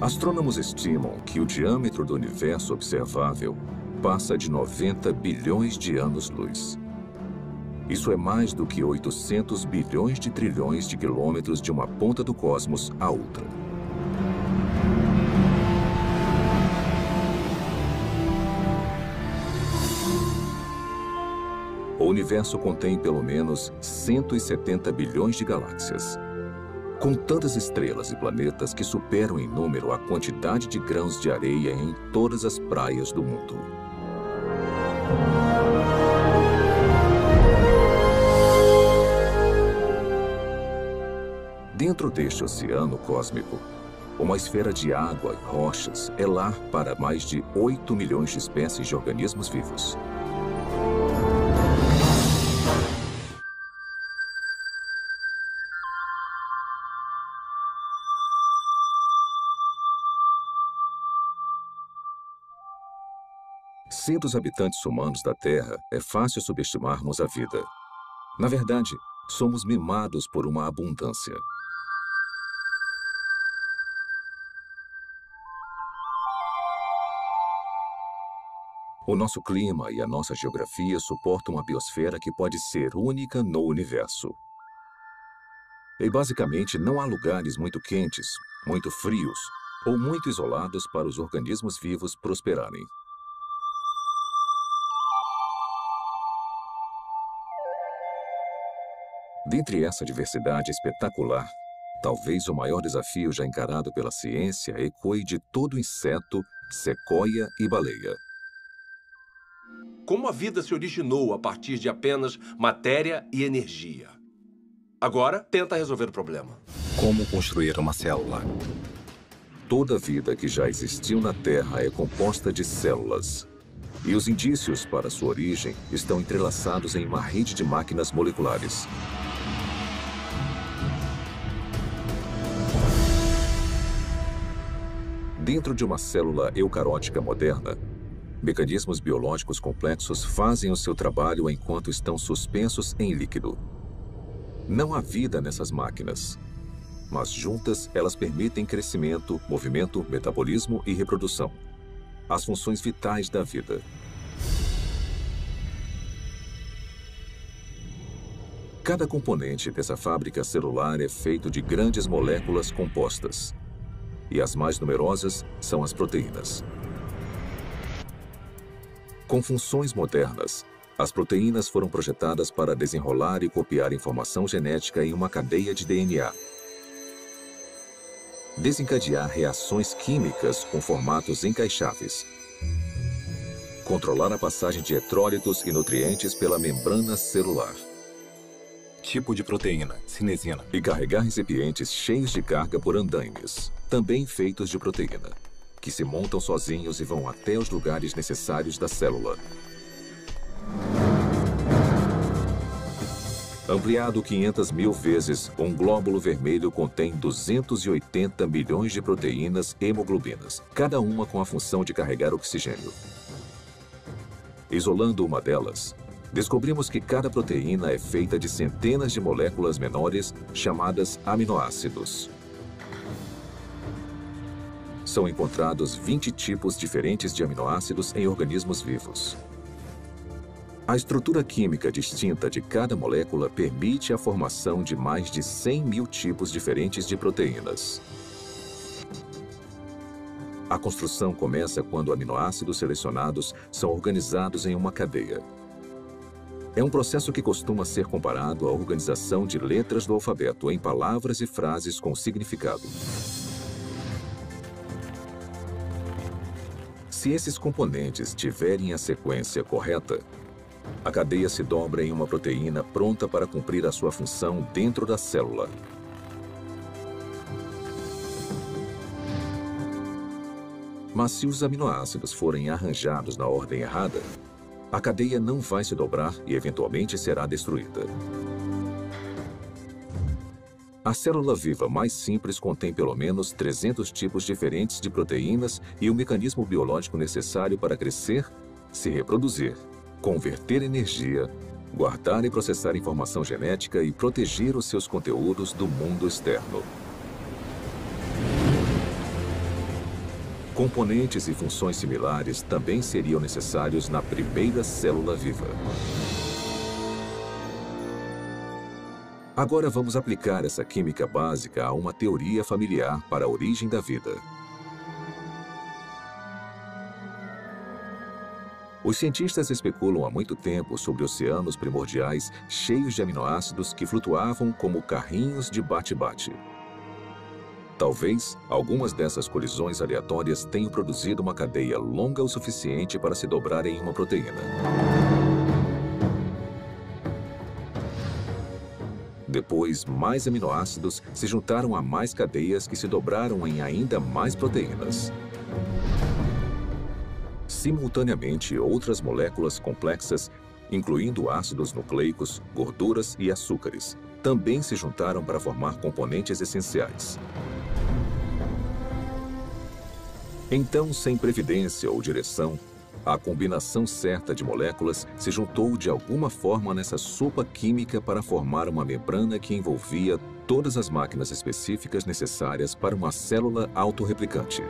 Astrônomos estimam que o diâmetro do universo observável passa de 90 bilhões de anos-luz. Isso é mais do que 800 bilhões de trilhões de quilômetros de uma ponta do cosmos à outra. O universo contém pelo menos 170 bilhões de galáxias, com tantas estrelas e planetas que superam em número a quantidade de grãos de areia em todas as praias do mundo. Dentro deste oceano cósmico, uma esfera de água e rochas é lar para mais de 8 milhões de espécies de organismos vivos. Sendo os habitantes humanos da Terra, é fácil subestimarmos a vida. Na verdade, somos mimados por uma abundância. O nosso clima e a nossa geografia suportam uma biosfera que pode ser única no universo. E basicamente não há lugares muito quentes, muito frios ou muito isolados para os organismos vivos prosperarem. Dentre essa diversidade espetacular, talvez o maior desafio já encarado pela ciência ecoe de todo inseto, sequoia e baleia. Como a vida se originou a partir de apenas matéria e energia? Agora, tenta resolver o problema. Como construir uma célula? Toda a vida que já existiu na Terra é composta de células. E os indícios para sua origem estão entrelaçados em uma rede de máquinas moleculares. Dentro de uma célula eucarótica moderna, mecanismos biológicos complexos fazem o seu trabalho enquanto estão suspensos em líquido. Não há vida nessas máquinas, mas juntas elas permitem crescimento, movimento, metabolismo e reprodução, as funções vitais da vida. Cada componente dessa fábrica celular é feito de grandes moléculas compostas. E as mais numerosas são as proteínas. Com funções modernas, as proteínas foram projetadas para desenrolar e copiar informação genética em uma cadeia de DNA. Desencadear reações químicas com formatos encaixáveis. Controlar a passagem de eletrólitos e nutrientes pela membrana celular. Tipo de proteína, cinesina. E carregar recipientes cheios de carga por andaimes, também feitos de proteína, que se montam sozinhos e vão até os lugares necessários da célula. Ampliado 500 mil vezes, um glóbulo vermelho contém 280 milhões de proteínas hemoglobinas, cada uma com a função de carregar oxigênio. Isolando uma delas, descobrimos que cada proteína é feita de centenas de moléculas menores chamadas aminoácidos. São encontrados 20 tipos diferentes de aminoácidos em organismos vivos. A estrutura química distinta de cada molécula permite a formação de mais de 100 mil tipos diferentes de proteínas. A construção começa quando aminoácidos selecionados são organizados em uma cadeia. É um processo que costuma ser comparado à organização de letras do alfabeto em palavras e frases com significado. Se esses componentes tiverem a sequência correta, a cadeia se dobra em uma proteína pronta para cumprir a sua função dentro da célula. Mas se os aminoácidos forem arranjados na ordem errada, a cadeia não vai se dobrar e eventualmente será destruída. A célula viva mais simples contém pelo menos 300 tipos diferentes de proteínas e o mecanismo biológico necessário para crescer, se reproduzir, converter energia, guardar e processar informação genética e proteger os seus conteúdos do mundo externo. Componentes e funções similares também seriam necessários na primeira célula viva. Agora vamos aplicar essa química básica a uma teoria familiar para a origem da vida. Os cientistas especulam há muito tempo sobre oceanos primordiais cheios de aminoácidos que flutuavam como carrinhos de bate-bate. Talvez algumas dessas colisões aleatórias tenham produzido uma cadeia longa o suficiente para se dobrar em uma proteína. Depois, mais aminoácidos se juntaram a mais cadeias que se dobraram em ainda mais proteínas. Simultaneamente, outras moléculas complexas, incluindo ácidos nucleicos, gorduras e açúcares, também se juntaram para formar componentes essenciais. Então, sem previdência ou direção, a combinação certa de moléculas se juntou de alguma forma nessa sopa química para formar uma membrana que envolvia todas as máquinas específicas necessárias para uma célula autorreplicante.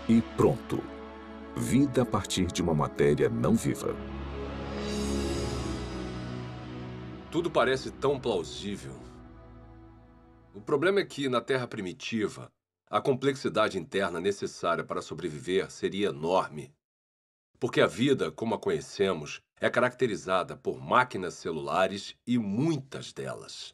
E pronto! Vida a partir de uma matéria não viva. Tudo parece tão plausível. O problema é que, na Terra primitiva, a complexidade interna necessária para sobreviver seria enorme. Porque a vida, como a conhecemos, é caracterizada por máquinas celulares e muitas delas.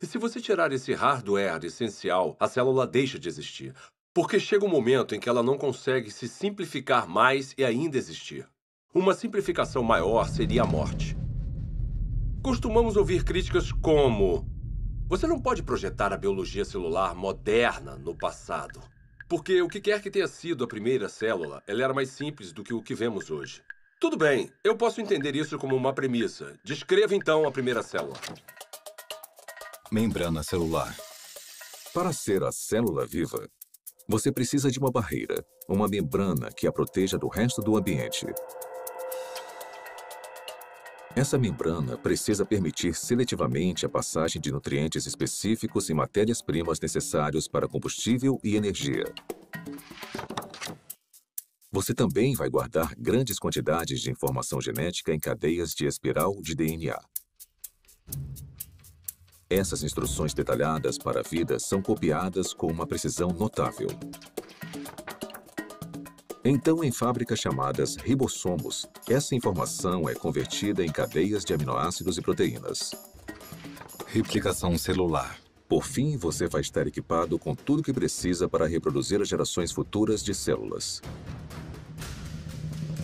E se você tirar esse hardware essencial, a célula deixa de existir. Porque chega um momento em que ela não consegue se simplificar mais e ainda existir. Uma simplificação maior seria a morte. Costumamos ouvir críticas como: você não pode projetar a biologia celular moderna no passado. Porque o que quer que tenha sido a primeira célula, ela era mais simples do que o que vemos hoje. Tudo bem, eu posso entender isso como uma premissa. Descreva então a primeira célula. Membrana celular. Para ser a célula viva, você precisa de uma barreira, uma membrana que a proteja do resto do ambiente. Essa membrana precisa permitir seletivamente a passagem de nutrientes específicos e matérias-primas necessários para combustível e energia. Você também vai guardar grandes quantidades de informação genética em cadeias de espiral de DNA. Essas instruções detalhadas para a vida são copiadas com uma precisão notável. Então, em fábricas chamadas ribossomos, essa informação é convertida em cadeias de aminoácidos e proteínas. Replicação celular. Por fim, você vai estar equipado com tudo o que precisa para reproduzir as gerações futuras de células.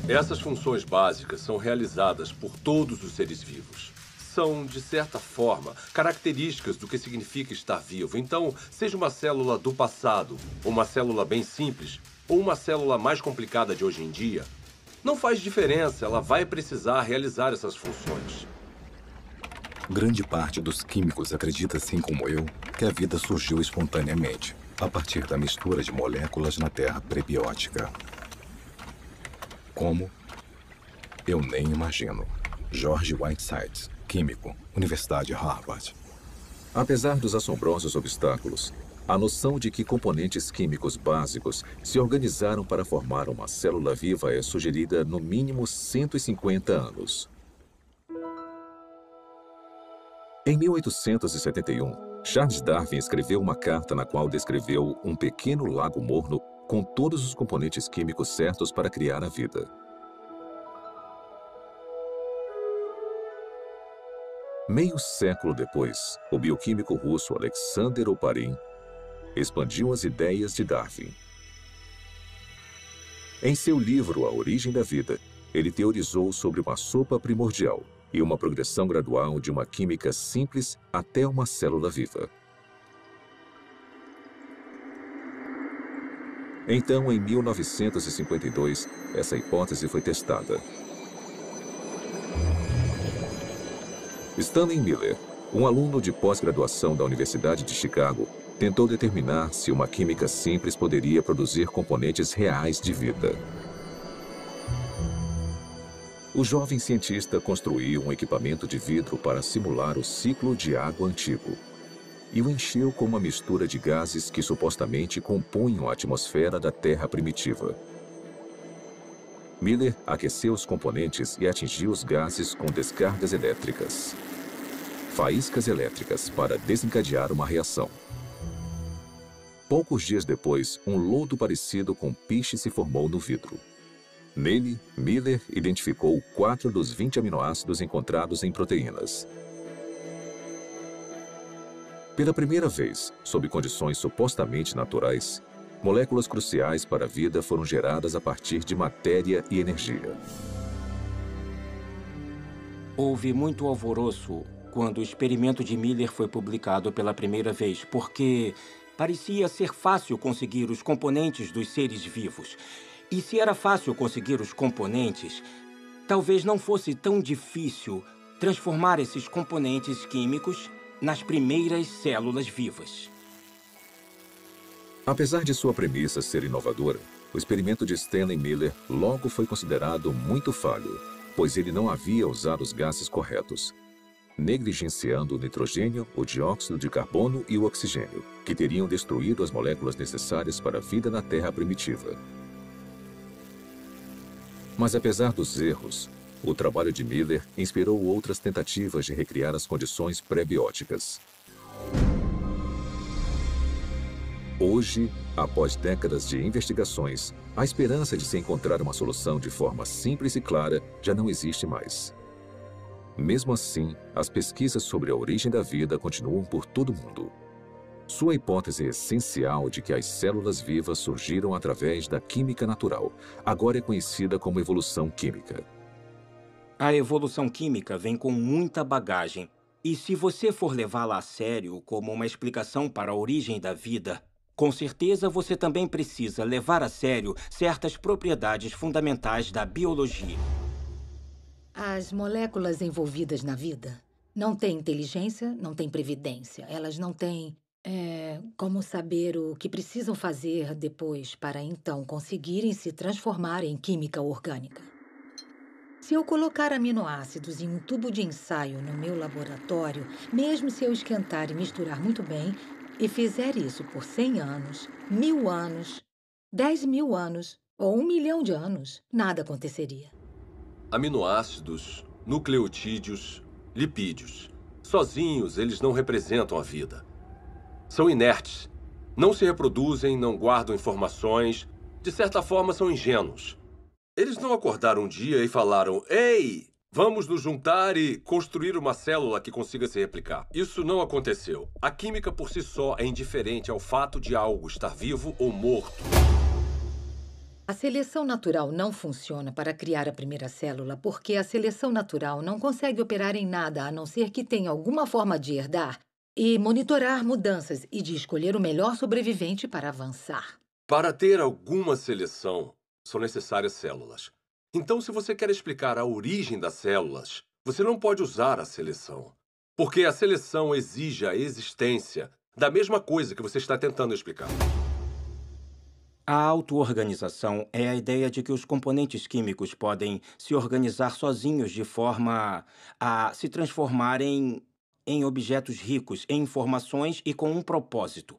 Essas funções básicas são realizadas por todos os seres vivos. São, de certa forma, características do que significa estar vivo. Então, seja uma célula do passado, uma célula bem simples, ou uma célula mais complicada de hoje em dia, não faz diferença, ela vai precisar realizar essas funções. Grande parte dos químicos acredita, assim como eu, que a vida surgiu espontaneamente, a partir da mistura de moléculas na Terra prebiótica. Como? Eu nem imagino. George Whitesides, químico, Universidade Harvard. Apesar dos assombrosos obstáculos, a noção de que componentes químicos básicos se organizaram para formar uma célula viva é sugerida no mínimo 150 anos. Em 1871, Charles Darwin escreveu uma carta na qual descreveu um pequeno lago morno com todos os componentes químicos certos para criar a vida. Meio século depois, o bioquímico russo Alexander Oparin expandiu as ideias de Darwin. Em seu livro A Origem da Vida, ele teorizou sobre uma sopa primordial e uma progressão gradual de uma química simples até uma célula viva. Então, em 1952, essa hipótese foi testada. Stanley Miller, um aluno de pós-graduação da Universidade de Chicago, tentou determinar se uma química simples poderia produzir componentes reais de vida. O jovem cientista construiu um equipamento de vidro para simular o ciclo de água antigo. e o encheu com uma mistura de gases que supostamente compunham a atmosfera da Terra primitiva. Miller aqueceu os componentes e atingiu os gases com descargas elétricas. Faíscas elétricas para desencadear uma reação. Poucos dias depois, um lodo parecido com piche se formou no vidro. Nele, Miller identificou 4 dos 20 aminoácidos encontrados em proteínas. Pela primeira vez, sob condições supostamente naturais, moléculas cruciais para a vida foram geradas a partir de matéria e energia. Houve muito alvoroço quando o experimento de Miller foi publicado pela primeira vez, porque parecia ser fácil conseguir os componentes dos seres vivos. E se era fácil conseguir os componentes, talvez não fosse tão difícil transformar esses componentes químicos nas primeiras células vivas. Apesar de sua premissa ser inovadora, o experimento de Stanley Miller logo foi considerado muito falho, pois ele não havia usado os gases corretos, negligenciando o nitrogênio, o dióxido de carbono e o oxigênio, que teriam destruído as moléculas necessárias para a vida na Terra primitiva. Mas apesar dos erros, o trabalho de Miller inspirou outras tentativas de recriar as condições pré-bióticas. Hoje, após décadas de investigações, a esperança de se encontrar uma solução de forma simples e clara já não existe mais. Mesmo assim, as pesquisas sobre a origem da vida continuam por todo o mundo. Sua hipótese essencial de que as células vivas surgiram através da química natural agora é conhecida como evolução química. A evolução química vem com muita bagagem. E se você for levá-la a sério como uma explicação para a origem da vida, com certeza você também precisa levar a sério certas propriedades fundamentais da biologia. As moléculas envolvidas na vida não têm inteligência, não têm previdência. Elas não têm como saber o que precisam fazer depois para então conseguirem se transformar em química orgânica. Se eu colocar aminoácidos em um tubo de ensaio no meu laboratório, mesmo se eu esquentar e misturar muito bem, e fizer isso por 100 anos, 1000 anos, 10.000 anos ou 1 milhão de anos, nada aconteceria. Aminoácidos, nucleotídeos, lipídios. Sozinhos, eles não representam a vida. São inertes. Não se reproduzem, não guardam informações. De certa forma, são ingênuos. Eles não acordaram um dia e falaram: "Ei, vamos nos juntar e construir uma célula que consiga se replicar." Isso não aconteceu. A química por si só é indiferente ao fato de algo estar vivo ou morto. A seleção natural não funciona para criar a primeira célula porque a seleção natural não consegue operar em nada a não ser que tenha alguma forma de herdar e monitorar mudanças e de escolher o melhor sobrevivente para avançar. Para ter alguma seleção, são necessárias células. Então, se você quer explicar a origem das células, você não pode usar a seleção. Porque a seleção exige a existência da mesma coisa que você está tentando explicar. A auto-organização é a ideia de que os componentes químicos podem se organizar sozinhos de forma a se transformarem em objetos ricos em informações e com um propósito.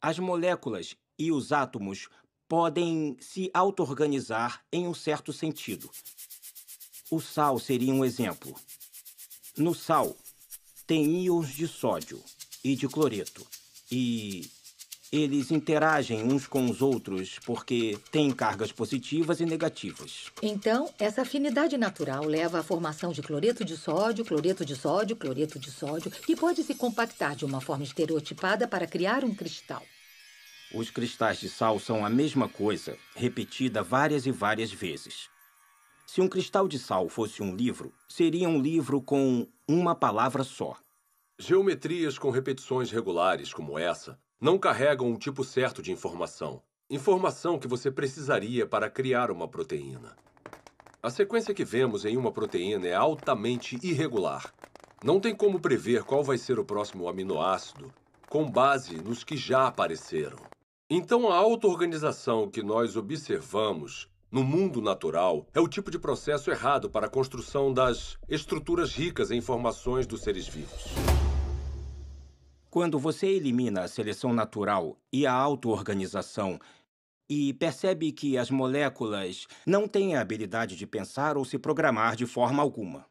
As moléculas e os átomos podem se auto-organizar em um certo sentido. O sal seria um exemplo. No sal, tem íons de sódio e de cloreto. E eles interagem uns com os outros porque têm cargas positivas e negativas. Então, essa afinidade natural leva à formação de cloreto de sódio, cloreto de sódio, cloreto de sódio, que pode se compactar de uma forma estereotipada para criar um cristal. Os cristais de sal são a mesma coisa, repetida várias e várias vezes. Se um cristal de sal fosse um livro, seria um livro com uma palavra só. Geometrias com repetições regulares como essa não carregam um tipo certo de informação. Informação que você precisaria para criar uma proteína. A sequência que vemos em uma proteína é altamente irregular. Não tem como prever qual vai ser o próximo aminoácido com base nos que já apareceram. Então, a auto-organização que nós observamos no mundo natural é o tipo de processo errado para a construção das estruturas ricas em informações dos seres vivos. Quando você elimina a seleção natural e a auto-organização e percebe que as moléculas não têm a habilidade de pensar ou se programar de forma alguma,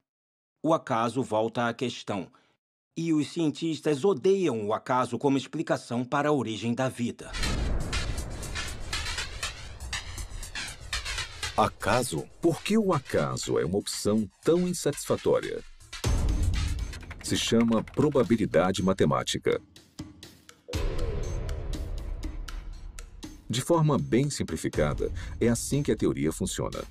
o acaso volta à questão. E os cientistas odeiam o acaso como explicação para a origem da vida. Acaso? Por que o acaso é uma opção tão insatisfatória? Se chama probabilidade matemática. De forma bem simplificada, é assim que a teoria funciona.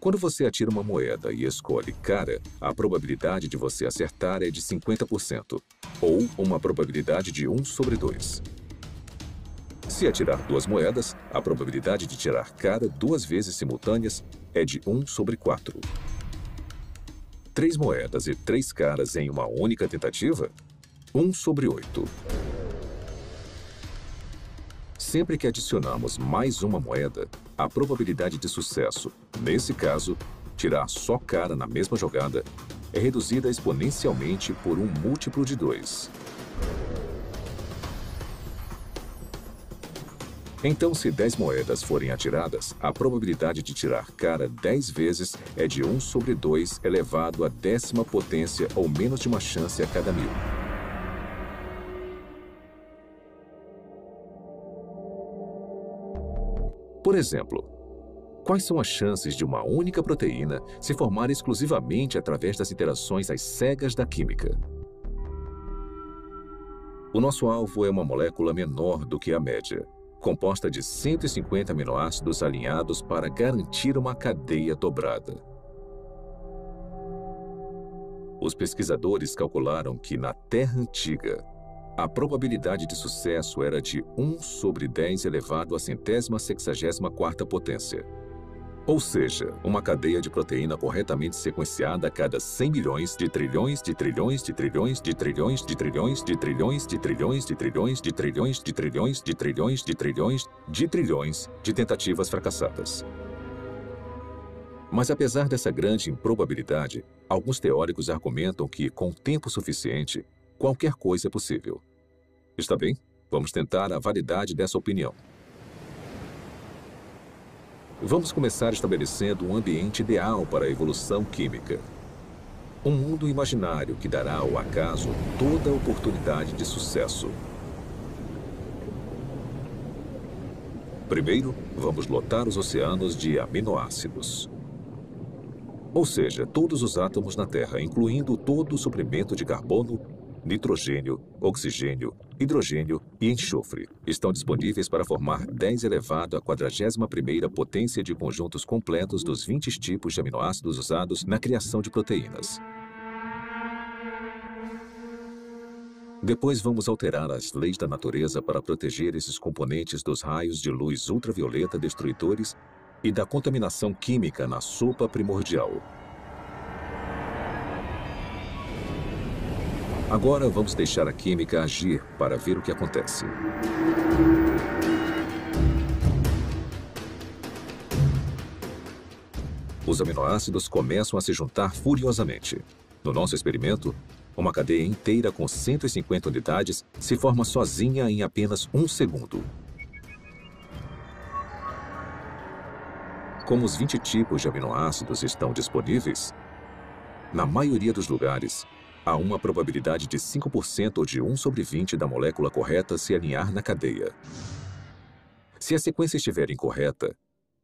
Quando você atira uma moeda e escolhe cara, a probabilidade de você acertar é de 50%, ou uma probabilidade de 1 sobre 2. Se atirar 2 moedas, a probabilidade de tirar cara 2 vezes simultâneas é de 1 sobre 4. 3 moedas e 3 caras em uma única tentativa? 1 sobre 8. Sempre que adicionamos mais uma moeda, a probabilidade de sucesso, nesse caso, tirar só cara na mesma jogada, é reduzida exponencialmente por um múltiplo de 2. Então, se 10 moedas forem atiradas, a probabilidade de tirar cara 10 vezes é de 1 sobre 2 elevado à 10ª potência ou menos de uma chance a cada 1000. Por exemplo, quais são as chances de uma única proteína se formar exclusivamente através das interações às cegas da química? O nosso alvo é uma molécula menor do que a média, composta de 150 aminoácidos alinhados para garantir uma cadeia dobrada. Os pesquisadores calcularam que, na Terra Antiga, a probabilidade de sucesso era de 1 sobre 10 elevado à 164ª potência. Ou seja, uma cadeia de proteína corretamente sequenciada a cada 100 milhões de trilhões de trilhões de trilhões de trilhões de trilhões de trilhões de trilhões de trilhões de trilhões de trilhões de trilhões de trilhões de trilhões de tentativas fracassadas. Mas apesar dessa grande improbabilidade, alguns teóricos argumentam que, com tempo suficiente, qualquer coisa é possível. Está bem? Vamos tentar a validade dessa opinião. Vamos começar estabelecendo um ambiente ideal para a evolução química. Um mundo imaginário que dará ao acaso toda a oportunidade de sucesso. Primeiro, vamos lotar os oceanos de aminoácidos. Ou seja, todos os átomos na Terra, incluindo todo o suprimento de carbono, nitrogênio, oxigênio, hidrogênio e enxofre, estão disponíveis para formar 10 elevado à 41ª potência de conjuntos completos dos 20 tipos de aminoácidos usados na criação de proteínas. Depois vamos alterar as leis da natureza para proteger esses componentes dos raios de luz ultravioleta destruidores e da contaminação química na sopa primordial. Agora vamos deixar a química agir para ver o que acontece. Os aminoácidos começam a se juntar furiosamente. No nosso experimento, uma cadeia inteira com 150 unidades se forma sozinha em apenas 1 segundo. Como os 20 tipos de aminoácidos estão disponíveis, na maioria dos lugares, há uma probabilidade de 5% ou de 1 sobre 20 da molécula correta se alinhar na cadeia. Se a sequência estiver incorreta,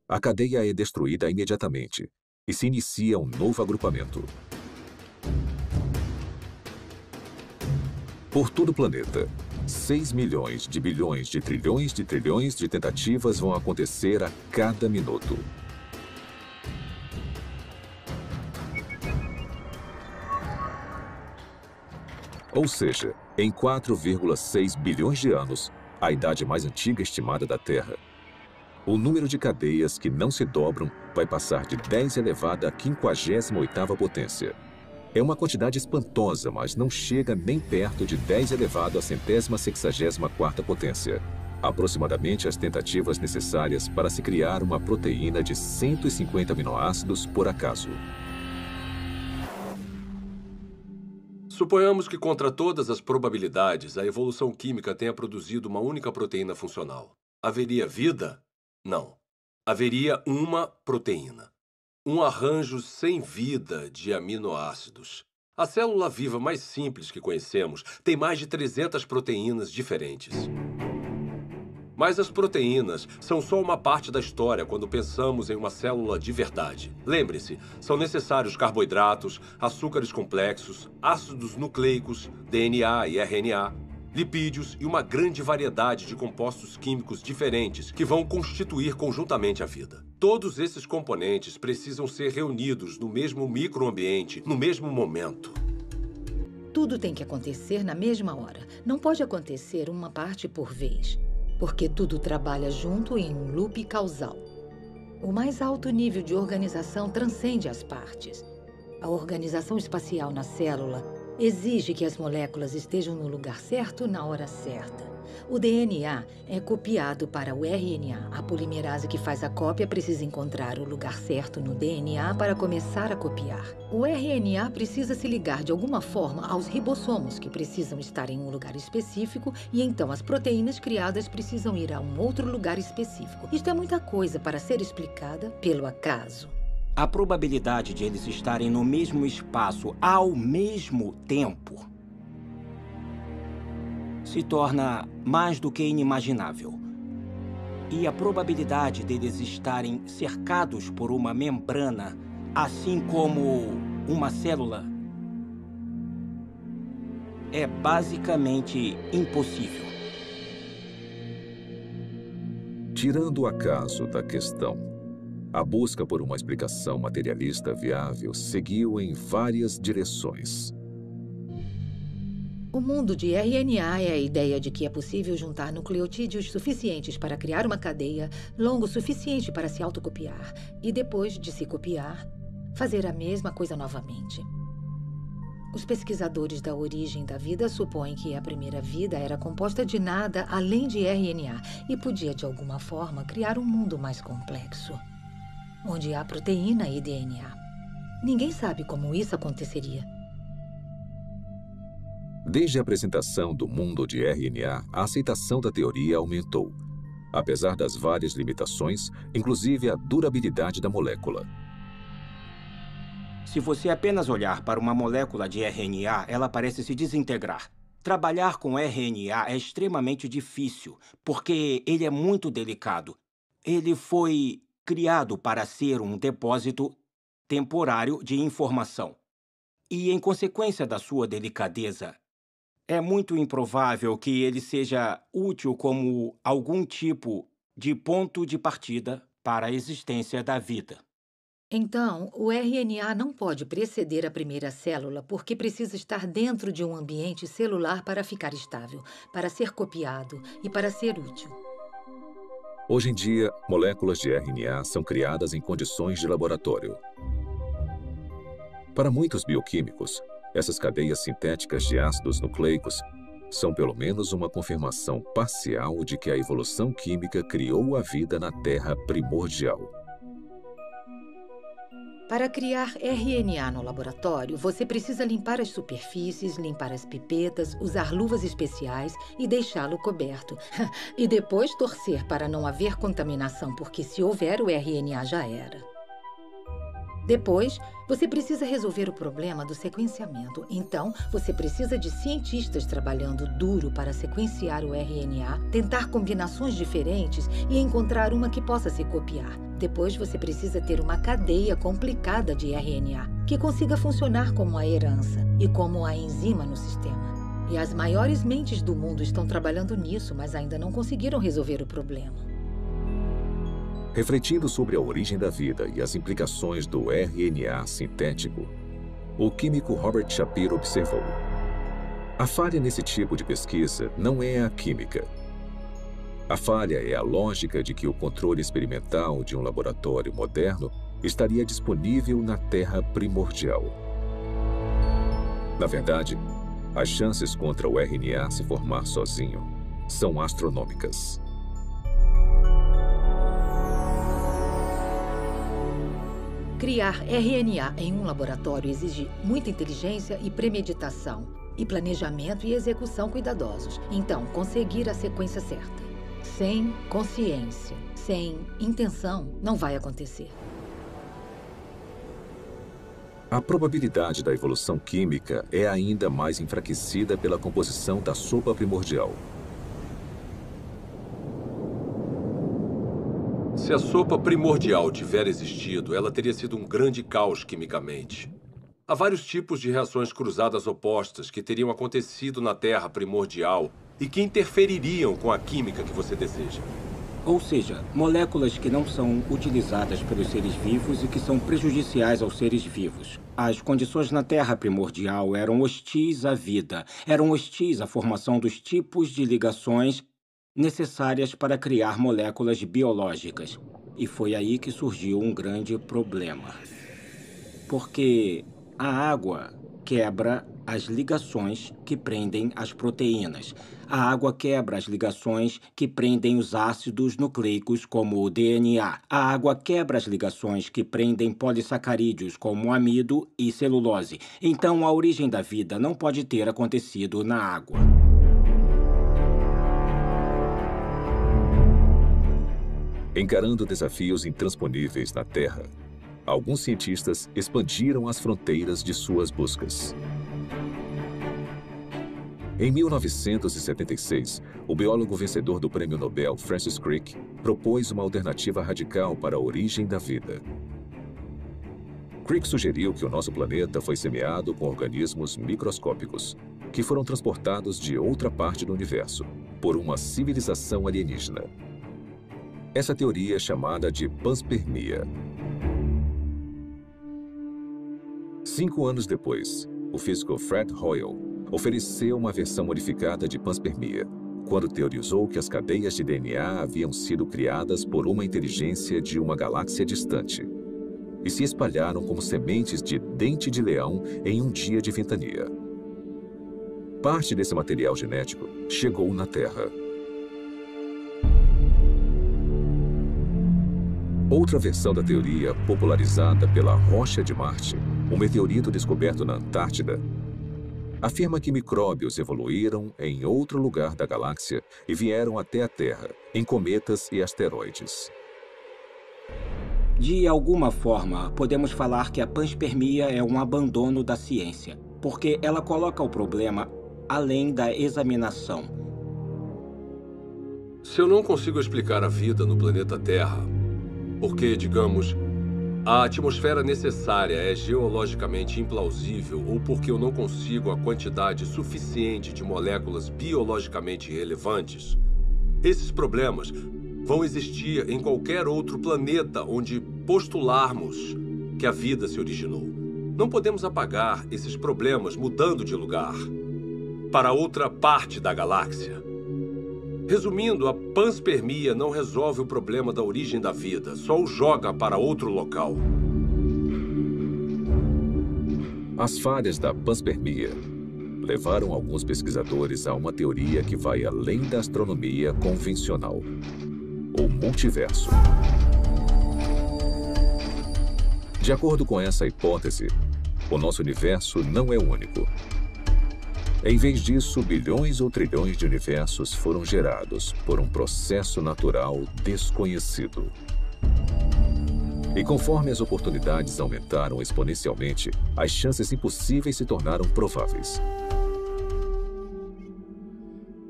a cadeia é destruída imediatamente e se inicia um novo agrupamento. Por todo o planeta, 6 milhões de bilhões de trilhões de tentativas vão acontecer a cada minuto. Ou seja, em 4,6 bilhões de anos, a idade mais antiga estimada da Terra, o número de cadeias que não se dobram vai passar de 10 elevado à 58ª potência. É uma quantidade espantosa, mas não chega nem perto de 10 elevado à 164ª potência. Aproximadamente as tentativas necessárias para se criar uma proteína de 150 aminoácidos por acaso. Suponhamos que, contra todas as probabilidades, a evolução química tenha produzido uma única proteína funcional. Haveria vida? Não. Haveria uma proteína. Um arranjo sem vida de aminoácidos. A célula viva mais simples que conhecemos tem mais de 300 proteínas diferentes. Mas as proteínas são só uma parte da história quando pensamos em uma célula de verdade. Lembre-se, são necessários carboidratos, açúcares complexos, ácidos nucleicos, DNA e RNA, lipídios e uma grande variedade de compostos químicos diferentes que vão constituir conjuntamente a vida. Todos esses componentes precisam ser reunidos no mesmo microambiente, no mesmo momento. Tudo tem que acontecer na mesma hora. Não pode acontecer uma parte por vez, porque tudo trabalha junto em um loop causal. O mais alto nível de organização transcende as partes. A organização espacial na célula exige que as moléculas estejam no lugar certo na hora certa. O DNA é copiado para o RNA. A polimerase que faz a cópia precisa encontrar o lugar certo no DNA para começar a copiar. O RNA precisa se ligar de alguma forma aos ribossomos, que precisam estar em um lugar específico, e então as proteínas criadas precisam ir a um outro lugar específico. Isto é muita coisa para ser explicada pelo acaso. A probabilidade de eles estarem no mesmo espaço ao mesmo tempo se torna mais do que inimaginável. E a probabilidade deles estarem cercados por uma membrana, assim como uma célula, é basicamente impossível. Tirando o acaso da questão, a busca por uma explicação materialista viável seguiu em várias direções. O mundo de RNA é a ideia de que é possível juntar nucleotídeos suficientes para criar uma cadeia longo o suficiente para se autocopiar e, depois de se copiar, fazer a mesma coisa novamente. Os pesquisadores da origem da vida supõem que a primeira vida era composta de nada além de RNA e podia, de alguma forma, criar um mundo mais complexo, onde há proteína e DNA. Ninguém sabe como isso aconteceria. Desde a apresentação do mundo de RNA, a aceitação da teoria aumentou, apesar das várias limitações, inclusive a durabilidade da molécula. Se você apenas olhar para uma molécula de RNA, ela parece se desintegrar. Trabalhar com RNA é extremamente difícil, porque ele é muito delicado. Ele foi criado para ser um depósito temporário de informação. E, em consequência da sua delicadeza, é muito improvável que ele seja útil como algum tipo de ponto de partida para a existência da vida. Então, o RNA não pode preceder a primeira célula porque precisa estar dentro de um ambiente celular para ficar estável, para ser copiado e para ser útil. Hoje em dia, moléculas de RNA são criadas em condições de laboratório. Para muitos bioquímicos, essas cadeias sintéticas de ácidos nucleicos são pelo menos uma confirmação parcial de que a evolução química criou a vida na Terra primordial. Para criar RNA no laboratório, você precisa limpar as superfícies, limpar as pipetas, usar luvas especiais e deixá-lo coberto. E depois torcer para não haver contaminação, porque se houver, o RNA já era. Depois, você precisa resolver o problema do sequenciamento. Então, você precisa de cientistas trabalhando duro para sequenciar o RNA, tentar combinações diferentes e encontrar uma que possa se copiar. Depois, você precisa ter uma cadeia complicada de RNA que consiga funcionar como a herança e como a enzima no sistema. E as maiores mentes do mundo estão trabalhando nisso, mas ainda não conseguiram resolver o problema. Refletindo sobre a origem da vida e as implicações do RNA sintético, o químico Robert Shapiro observou: a falha nesse tipo de pesquisa não é a química. A falha é a lógica de que o controle experimental de um laboratório moderno estaria disponível na Terra primordial. Na verdade, as chances contra o RNA se formar sozinho são astronômicas. Criar RNA em um laboratório exige muita inteligência e premeditação, e planejamento e execução cuidadosos. Então, conseguir a sequência certa. Sem consciência, sem intenção, não vai acontecer. A probabilidade da evolução química é ainda mais enfraquecida pela composição da sopa primordial. Se a sopa primordial tiver existido, ela teria sido um grande caos quimicamente. Há vários tipos de reações cruzadas opostas que teriam acontecido na Terra primordial e que interfeririam com a química que você deseja. Ou seja, moléculas que não são utilizadas pelos seres vivos e que são prejudiciais aos seres vivos. As condições na Terra primordial eram hostis à vida, eram hostis à formação dos tipos de ligações necessárias para criar moléculas biológicas. E foi aí que surgiu um grande problema. Porque a água quebra as ligações que prendem as proteínas. A água quebra as ligações que prendem os ácidos nucleicos, como o DNA. A água quebra as ligações que prendem polissacarídeos, como amido e celulose. Então, a origem da vida não pode ter acontecido na água. Encarando desafios intransponíveis na Terra, alguns cientistas expandiram as fronteiras de suas buscas. Em 1976, o biólogo vencedor do Prêmio Nobel, Francis Crick, propôs uma alternativa radical para a origem da vida. Crick sugeriu que o nosso planeta foi semeado com organismos microscópicos, que foram transportados de outra parte do universo, por uma civilização alienígena. Essa teoria é chamada de panspermia. 5 anos depois, o físico Fred Hoyle ofereceu uma versão modificada de panspermia, quando teorizou que as cadeias de DNA haviam sido criadas por uma inteligência de uma galáxia distante e se espalharam como sementes de dente de leão em um dia de ventania. Parte desse material genético chegou na Terra. Outra versão da teoria, popularizada pela Rocha de Marte, um meteorito descoberto na Antártida, afirma que micróbios evoluíram em outro lugar da galáxia e vieram até a Terra, em cometas e asteroides. De alguma forma, podemos falar que a panspermia é um abandono da ciência, porque ela coloca o problema além da examinação. Se eu não consigo explicar a vida no planeta Terra, porque, digamos, a atmosfera necessária é geologicamente implausível ou porque eu não consigo a quantidade suficiente de moléculas biologicamente relevantes, esses problemas vão existir em qualquer outro planeta onde postularmos que a vida se originou. Não podemos apagar esses problemas mudando de lugar para outra parte da galáxia. Resumindo, a panspermia não resolve o problema da origem da vida, só o joga para outro local. As falhas da panspermia levaram alguns pesquisadores a uma teoria que vai além da astronomia convencional: o multiverso. De acordo com essa hipótese, o nosso universo não é único. Em vez disso, bilhões ou trilhões de universos foram gerados por um processo natural desconhecido. E conforme as oportunidades aumentaram exponencialmente, as chances impossíveis se tornaram prováveis.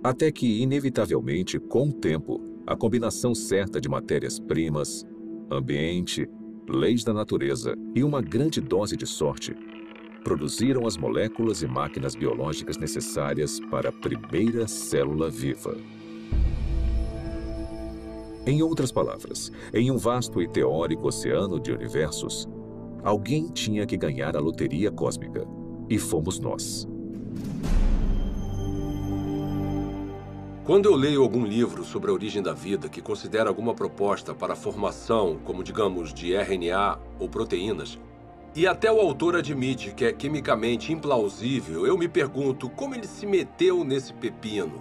Até que, inevitavelmente, com o tempo, a combinação certa de matérias-primas, ambiente, leis da natureza e uma grande dose de sorte produziram as moléculas e máquinas biológicas necessárias para a primeira célula viva. Em outras palavras, em um vasto e teórico oceano de universos, alguém tinha que ganhar a loteria cósmica, e fomos nós. Quando eu leio algum livro sobre a origem da vida que considera alguma proposta para a formação, como digamos, de RNA ou proteínas, e até o autor admite que é quimicamente implausível, eu me pergunto como ele se meteu nesse pepino.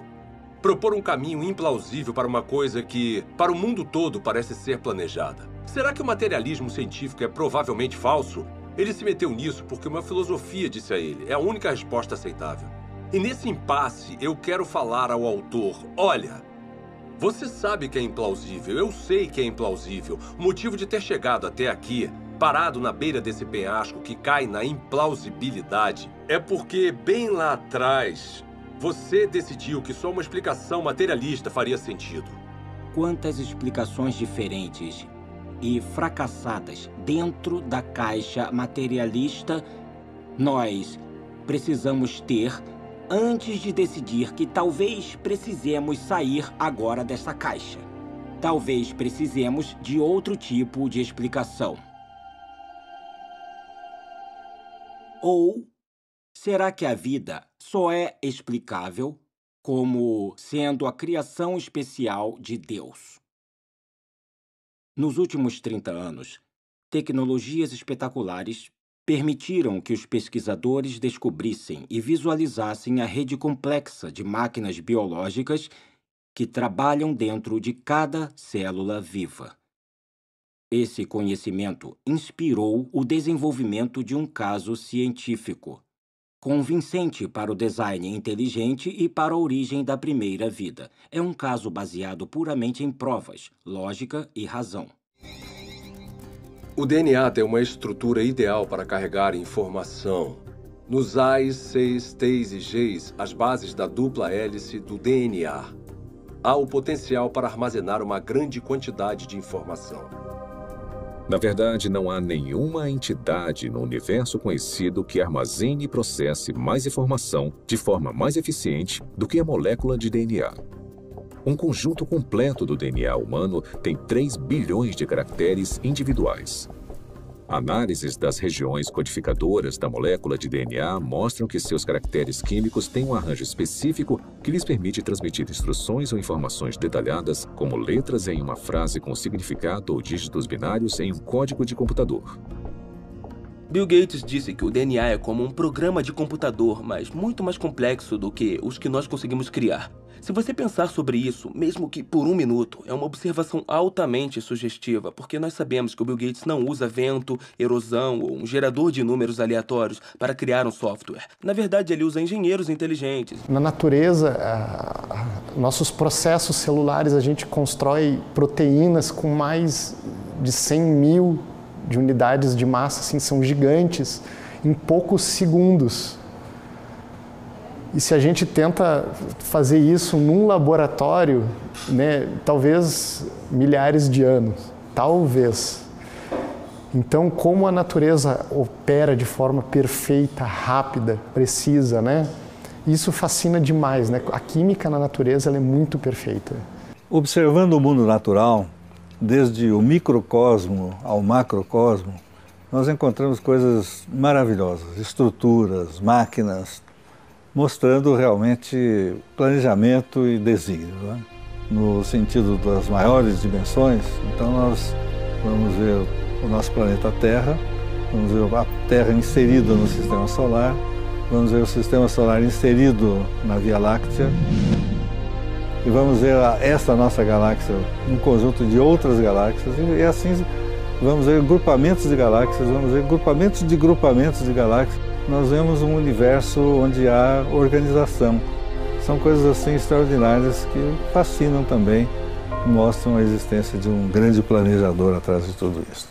Propor um caminho implausível para uma coisa que, para o mundo todo, parece ser planejada. Será que o materialismo científico é provavelmente falso? Ele se meteu nisso porque uma filosofia disse a ele. É a única resposta aceitável. E nesse impasse, eu quero falar ao autor, olha, você sabe que é implausível, eu sei que é implausível. O motivo de ter chegado até aqui, parado na beira desse penhasco que cai na implausibilidade, é porque bem lá atrás, você decidiu que só uma explicação materialista faria sentido. Quantas explicações diferentes e fracassadas dentro da caixa materialista nós precisamos ter antes de decidir que talvez precisemos sair agora dessa caixa. Talvez precisemos de outro tipo de explicação. Ou será que a vida só é explicável como sendo a criação especial de Deus? Nos últimos 30 anos, tecnologias espetaculares permitiram que os pesquisadores descobrissem e visualizassem a rede complexa de máquinas biológicas que trabalham dentro de cada célula viva. Esse conhecimento inspirou o desenvolvimento de um caso científico, convincente para o design inteligente e para a origem da primeira vida. É um caso baseado puramente em provas, lógica e razão. O DNA tem uma estrutura ideal para carregar informação. Nos A's, C's, T's e G's, as bases da dupla hélice do DNA, há o potencial para armazenar uma grande quantidade de informação. Na verdade, não há nenhuma entidade no universo conhecido que armazene e processe mais informação de forma mais eficiente do que a molécula de DNA. Um conjunto completo do DNA humano tem 3 bilhões de caracteres individuais. Análises das regiões codificadoras da molécula de DNA mostram que seus caracteres químicos têm um arranjo específico que lhes permite transmitir instruções ou informações detalhadas, como letras em uma frase com significado ou dígitos binários em um código de computador. Bill Gates disse que o DNA é como um programa de computador, mas muito mais complexo do que os que nós conseguimos criar. Se você pensar sobre isso, mesmo que por um minuto, é uma observação altamente sugestiva, porque nós sabemos que o Bill Gates não usa vento, erosão ou um gerador de números aleatórios para criar um software. Na verdade, ele usa engenheiros inteligentes. Na natureza, nossos processos celulares, a gente constrói proteínas com mais de 100 mil de unidades de massa, assim, são gigantes, em poucos segundos. E se a gente tenta fazer isso num laboratório, né, talvez milhares de anos, talvez. Então, como a natureza opera de forma perfeita, rápida, precisa, né? Isso fascina demais, né? A química na natureza ela é muito perfeita. Observando o mundo natural, desde o microcosmo ao macrocosmo, nós encontramos coisas maravilhosas, estruturas, máquinas, mostrando realmente planejamento e desígnio, né? No sentido das maiores dimensões. Então nós vamos ver o nosso planeta Terra, vamos ver a Terra inserida no Sistema Solar, vamos ver o Sistema Solar inserido na Via Láctea e vamos ver esta nossa galáxia, um conjunto de outras galáxias e assim vamos ver grupamentos de galáxias, vamos ver grupamentos de galáxias. Nós vemos um universo onde há organização. São coisas assim extraordinárias que fascinam também, mostram a existência de um grande planejador atrás de tudo isso.